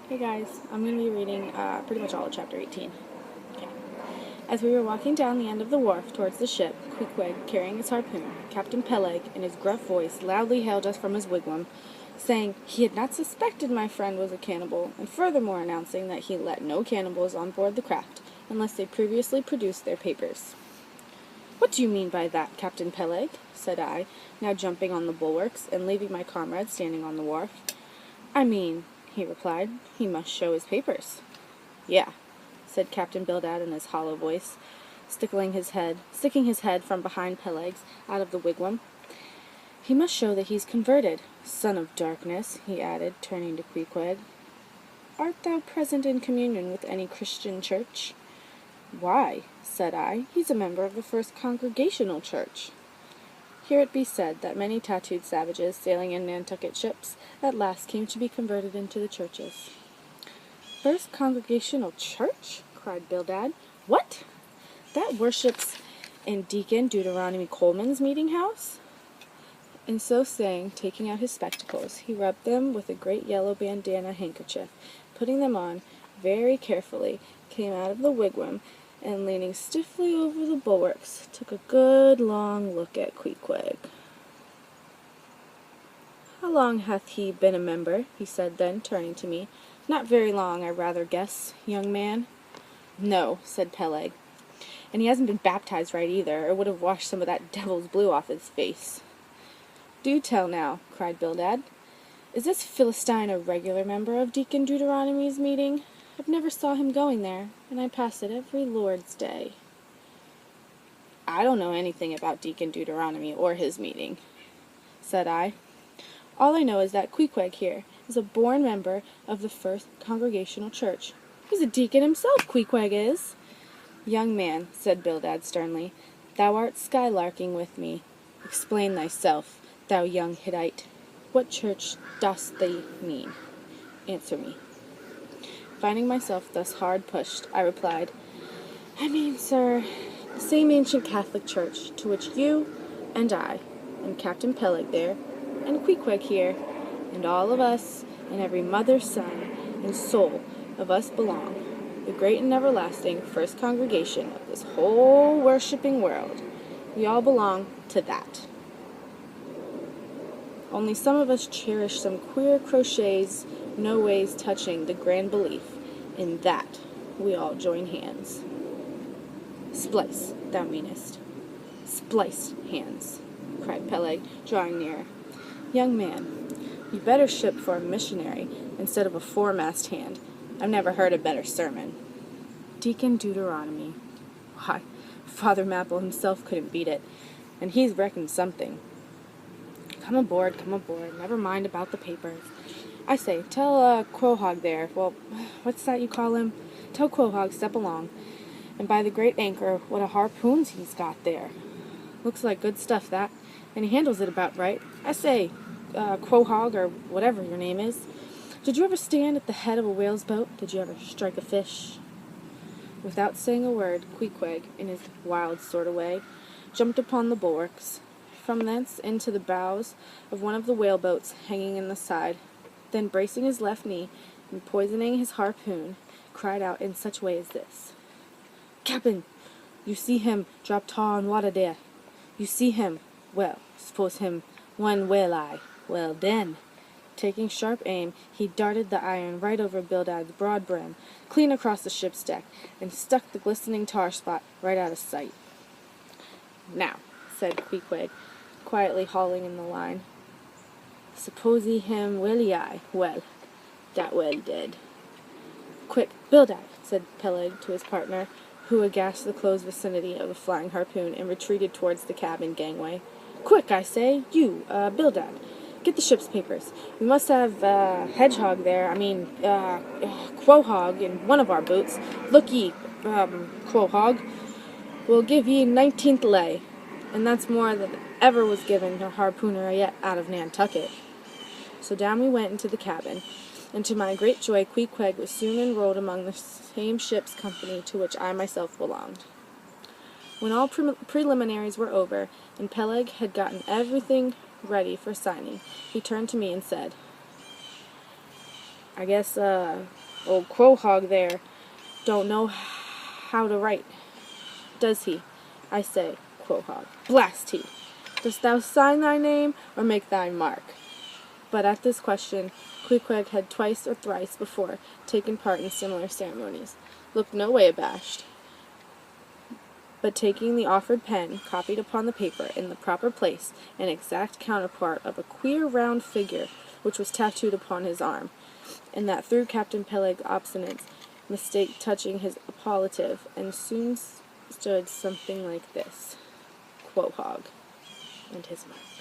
Hey guys, I'm going to be reading pretty much all of chapter 18. Okay. As we were walking down the end of the wharf towards the ship, Queequeg, carrying his harpoon, Captain Peleg, in his gruff voice, loudly hailed us from his wigwam, saying he had not suspected my friend was a cannibal, and furthermore announcing that he let no cannibals on board the craft, unless they previously produced their papers. "What do you mean by that, Captain Peleg?" said I, now jumping on the bulwarks, and leaving my comrade standing on the wharf. "I mean," he replied, "he must show his papers." "Yeah," said Captain Bildad in his hollow voice, sticking his head from behind Peleg's out of the wigwam. "He must show that he's converted. Son of darkness," he added, turning to Queequeg. "Art thou present in communion with any Christian church?" "Why," said I, "he's a member of the First Congregational Church." Here it be said that many tattooed savages sailing in Nantucket ships at last came to be converted into the churches. "First Congregational Church?" cried Bildad. "What? That worships in Deacon Deuteronomy Coleman's meeting house?" And so saying, taking out his spectacles, he rubbed them with a great yellow bandana handkerchief, putting them on very carefully, came out of the wigwam, and leaning stiffly over the bulwarks, took a good long look at Queequeg. "How long hath he been a member?" he said then, turning to me. "Not very long, I rather guess, young man." "No," said Peleg, "and he hasn't been baptized right either, or would have washed some of that devil's blue off his face." "Do tell now," cried Bildad. "Is this Philistine a regular member of Deacon Deuteronomy's meeting? I've never saw him going there, and I pass it every Lord's Day." "I don't know anything about Deacon Deuteronomy or his meeting," said I. "All I know is that Queequeg here is a born member of the First Congregational Church. He's a deacon himself, Queequeg is." "Young man," said Bildad sternly, "thou art skylarking with me. Explain thyself, thou young Hittite. What church dost thee mean? Answer me." Finding myself thus hard pushed, I replied, "I mean, sir, the same ancient Catholic Church to which you and I, and Captain Peleg there, and Queequeg here, and all of us, and every mother, son, and soul of us belong, the great and everlasting First Congregation of this whole worshipping world. We all belong to that. Only some of us cherish some queer crotchets no ways touching the grand belief. In that we all join hands." "Splice, thou meanest. Spliced hands," cried Peleg, drawing nearer. "Young man, you better ship for a missionary instead of a foremast hand. I've never heard a better sermon. Deacon Deuteronomy. Why, Father Mapple himself couldn't beat it, and he's reckoned something. Come aboard, never mind about the papers. I say, tell Quahog there, well, what's that you call him? Tell Quahog step along, and by the great anchor, what a harpoons he's got there. Looks like good stuff, that, and he handles it about right. I say, Quahog, or whatever your name is, did you ever stand at the head of a whale's boat? Did you ever strike a fish?" Without saying a word, Queequeg, in his wild sort of way, jumped upon the bulwarks, from thence into the bows of one of the whale-boats hanging in the side, then bracing his left knee and poisoning his harpoon, cried out in such way as this: "Cap'n, you see him drop tar on water there. You see him. Well, suppose him one whale eye. Well, then." Taking sharp aim, he darted the iron right over Bildad's broad brim, clean across the ship's deck, and stuck the glistening tar spot right out of sight. "Now," said Queequeg, quietly hauling in the line, "supposee him willy eye. Well, that well dead." "Quick, Bildad," said Peleg to his partner, who had gasped the close vicinity of the flying harpoon and retreated towards the cabin gangway. "Quick, I say, you, Bildad, get the ship's papers. We must have Quahog in one of our boots. Look ye, Quahog, we'll give ye 19th lay, and that's more than ever was given to harpooner yet out of Nantucket." So down we went into the cabin, and to my great joy Queequeg was soon enrolled among the same ship's company to which I myself belonged. When all preliminaries were over, and Peleg had gotten everything ready for signing, he turned to me and said, I guess, old Quahog there don't know how to write, does he? I say, Quahog, blast he! Dost thou sign thy name, or make thy mark? But at this question, Queequeg had twice or thrice before taken part in similar ceremonies, looked no way abashed, but taking the offered pen, copied upon the paper, in the proper place, an exact counterpart of a queer round figure which was tattooed upon his arm, and that through Captain Peleg's obstinate mistake touching his appellative, and soon stood something like this: Quahog and his mark.